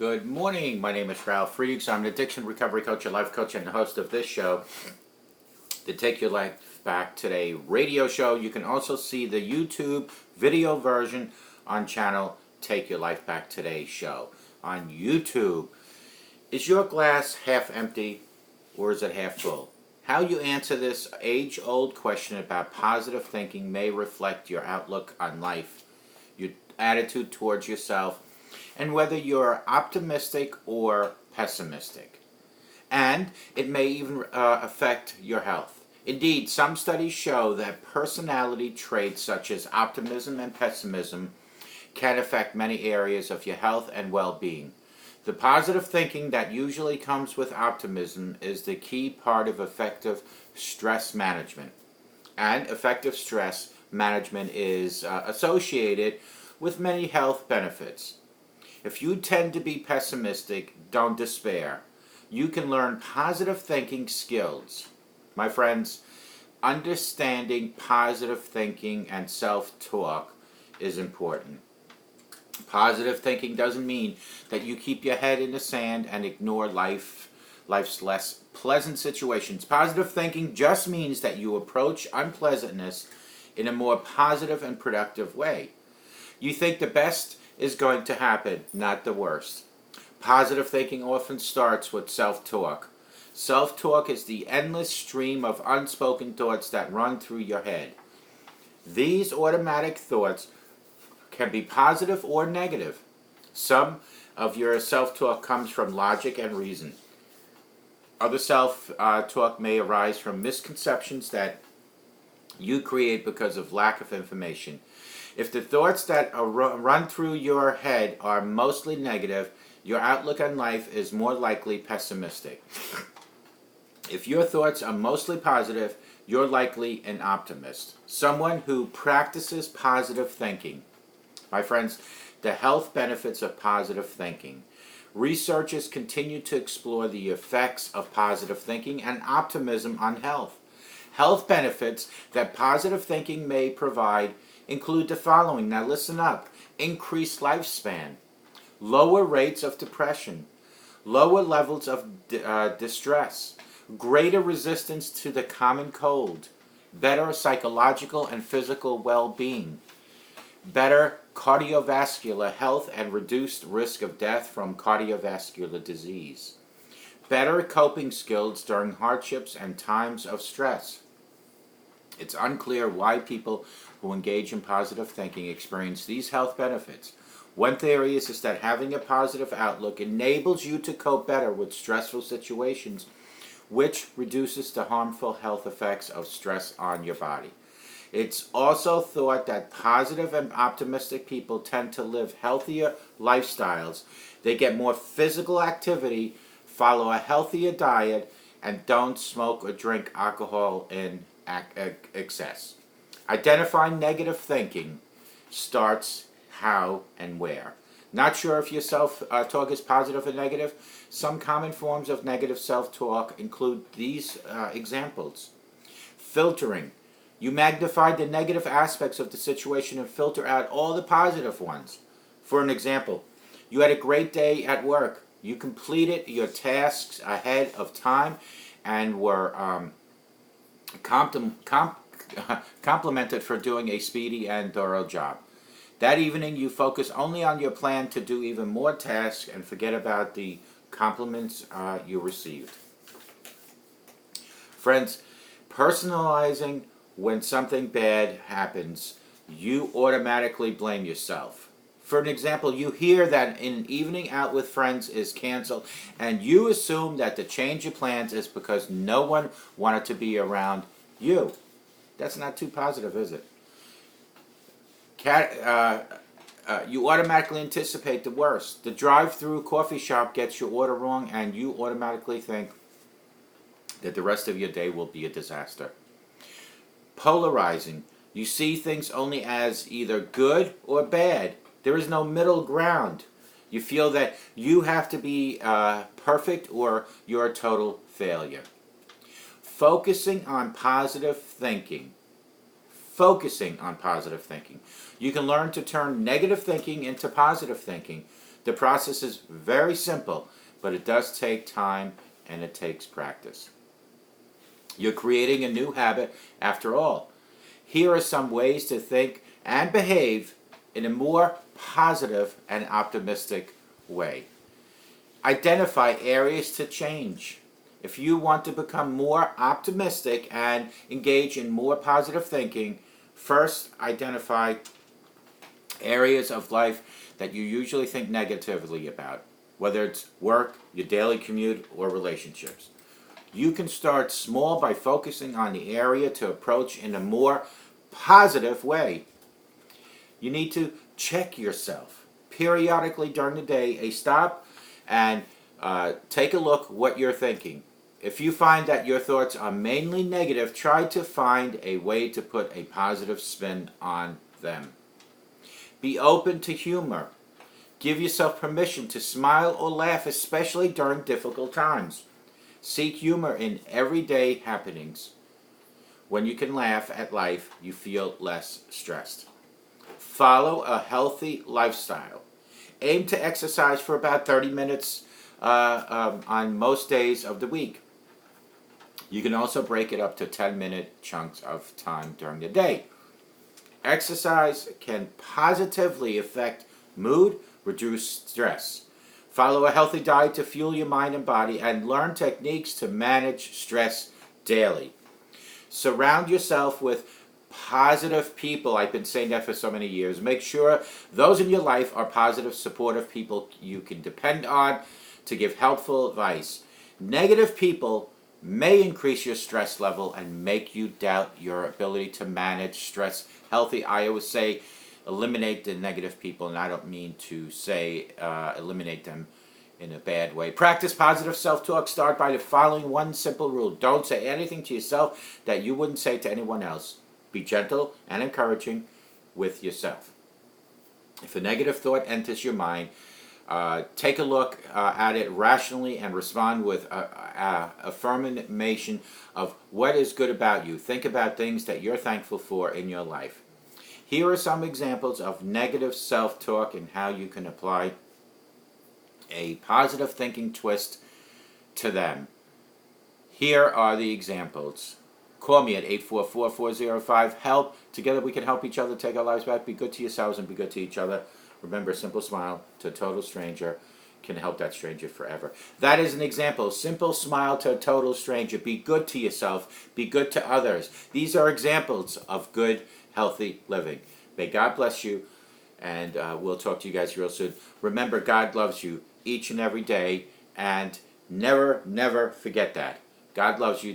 Good morning. My name is Ralf Friedrichs. I'm an addiction recovery coach, a life coach, and the host of this show, the Take Your Life Back Today radio show. You can also see the YouTube video version on channel Take Your Life Back Today show on YouTube. Is your glass half empty or is it half full? How you answer this age-old question about positive thinking may reflect your outlook on life, your attitude towards yourself, and whether you're optimistic or pessimistic. And it may even affect your health. Indeed, some studies show that personality traits such as optimism and pessimism can affect many areas of your health and well-being. The positive thinking that usually comes with optimism is the key part of effective stress management. And effective stress management is associated with many health benefits. If you tend to be pessimistic, don't despair. You can learn positive thinking skills. My friends, understanding positive thinking and self-talk is important. Positive thinking doesn't mean that you keep your head in the sand and ignore life's less pleasant situations. Positive thinking just means that you approach unpleasantness in a more positive and productive way. You think the best is going to happen, not the worst. Positive thinking often starts with self-talk. Self-talk is the endless stream of unspoken thoughts that run through your head. These automatic thoughts can be positive or negative. Some of your self-talk comes from logic and reason. Other self-talk may arise from misconceptions that you create because of lack of information. If the thoughts that run through your head are mostly negative, your outlook on life is more likely pessimistic. If your thoughts are mostly positive, you're likely an optimist, someone who practices positive thinking. My friends, the health benefits of positive thinking. Researchers continue to explore the effects of positive thinking and optimism on health. Health benefits that positive thinking may provide include the following. Now listen up. Increased lifespan, lower rates of depression, lower levels of distress, greater resistance to the common cold, better psychological and physical well-being, better cardiovascular health and reduced risk of death from cardiovascular disease, better coping skills during hardships and times of stress. It's unclear why people who engage in positive thinking experience these health benefits. One theory is that having a positive outlook enables you to cope better with stressful situations, which reduces the harmful health effects of stress on your body. It's also thought that positive and optimistic people tend to live healthier lifestyles. They get more physical activity, follow a healthier diet, and don't smoke or drink alcohol in excess. Identifying negative thinking starts how and where. Not sure if your self-talk is positive or negative? Some common forms of negative self-talk include these examples. Filtering. You magnify the negative aspects of the situation and filter out all the positive ones. For an example, you had a great day at work. You completed your tasks ahead of time and were complimented for doing a speedy and thorough job. That evening, you focus only on your plan to do even more tasks and forget about the compliments you received. Friends, personalizing when something bad happens, you automatically blame yourself. For an example, you hear that an evening out with friends is canceled, and you assume that the change of plans is because no one wanted to be around you. That's not too positive, is it? You automatically anticipate the worst. The drive-through coffee shop gets your order wrong, and you automatically think that the rest of your day will be a disaster. Polarizing. You see things only as either good or bad. There is no middle ground. You feel that you have to be perfect or you're a total failure. Focusing on positive thinking. You can learn to turn negative thinking into positive thinking. The process is very simple, but it does take time and it takes practice. You're creating a new habit after all. Here are some ways to think and behave in a more positive and optimistic way. Identify areas to change. If you want to become more optimistic and engage in more positive thinking, first identify areas of life that you usually think negatively about, whether it's work, your daily commute, or relationships. You can start small by focusing on the area to approach in a more positive way. You need to check yourself periodically during the day, stop and take a look what you're thinking. If you find that your thoughts are mainly negative, try to find a way to put a positive spin on them. Be open to humor. Give yourself permission to smile or laugh, especially during difficult times. Seek humor in everyday happenings. When you can laugh at life, you feel less stressed. Follow a healthy lifestyle. Aim to exercise for about 30 minutes on most days of the week. You can also break it up to 10-minute chunks of time during the day. Exercise can positively affect mood, reduce stress. Follow a healthy diet to fuel your mind and body, and learn techniques to manage stress daily. Surround yourself with positive people. I've been saying that for so many years. Make sure those in your life are positive, supportive people you can depend on to give helpful advice. Negative people may increase your stress level and make you doubt your ability to manage stress healthy. I always say eliminate the negative people, and I don't mean to say eliminate them in a bad way. Practice positive self-talk. Start by following one simple rule. Don't say anything to yourself that you wouldn't say to anyone else. Be gentle and encouraging with yourself. If a negative thought enters your mind, take a look at it rationally and respond with affirmation of what is good about you. Think about things that you're thankful for in your life. Here are some examples of negative self-talk and how you can apply a positive thinking twist to them. Here are the examples. Call me at 844-405-HELP. Together we can help each other take our lives back. Be good to yourselves and be good to each other. Remember, a simple smile to a total stranger can help that stranger forever. That is an example. Simple smile to a total stranger. Be good to yourself. Be good to others. These are examples of good, healthy living. May God bless you, and we'll talk to you guys real soon. Remember, God loves you each and every day, and never, never forget that. God loves you.